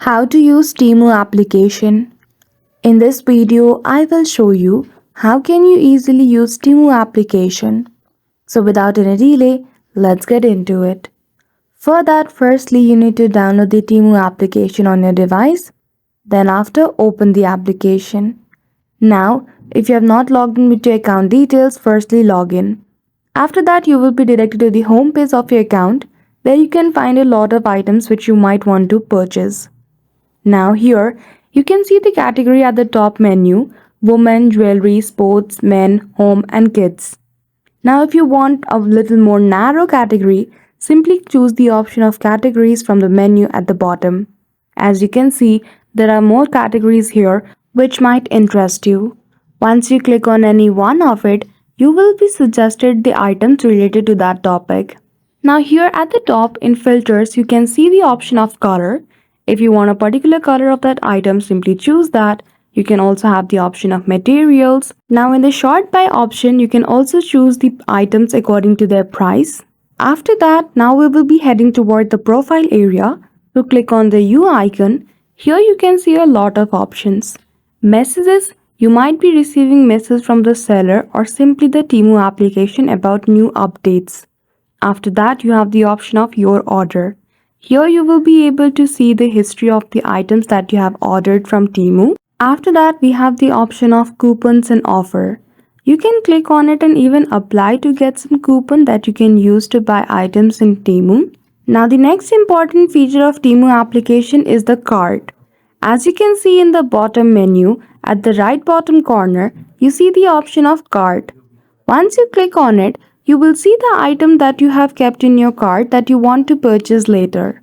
How to use Temu application. In this video, I will show you how can you easily use Temu application. So without any delay, let's get into it. For that, firstly you need to download the Temu application on your device. Then after, open the application. Now, if you have not logged in with your account details, firstly log in. After that, you will be directed to the home page of your account where you can find a lot of items which you might want to purchase. Now here, you can see the category at the top menu: women, jewelry, sports, men, home and kids. Now if you want a little more narrow category, simply choose the option of categories from the menu at the bottom. As you can see, there are more categories here which might interest you. Once you click on any one of it, you will be suggested the items related to that topic. Now here at the top in filters, you can see the option of color. If you want a particular color of that item, simply choose that. You can also have the option of materials. Now in the sort by option, you can also choose the items according to their price. After that, now we will be heading toward the profile area. So click on the U icon. Here you can see a lot of options. Messages, you might be receiving messages from the seller or simply the Temu application about new updates. After that, you have the option of your order. Here you will be able to see the history of the items that you have ordered from Temu. After that, we have the option of coupons and offer. You can click on it and even apply to get some coupon that you can use to buy items in Temu. Now the next important feature of Temu application is the cart. As you can see in the bottom menu, at the right bottom corner, you see the option of cart. Once you click on it, you will see the item that you have kept in your cart that you want to purchase later.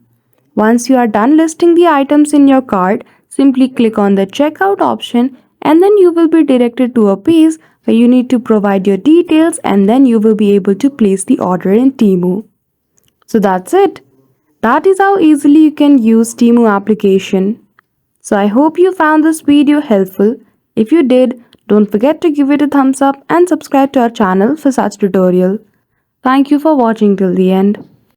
Once you are done listing the items in your cart, simply click on the checkout option and then you will be directed to a page where you need to provide your details and then you will be able to place the order in Temu. So that's it. That is how easily you can use Temu application. So I hope you found this video helpful. If you did, don't forget to give it a thumbs up and subscribe to our channel for such tutorial. Thank you for watching till the end.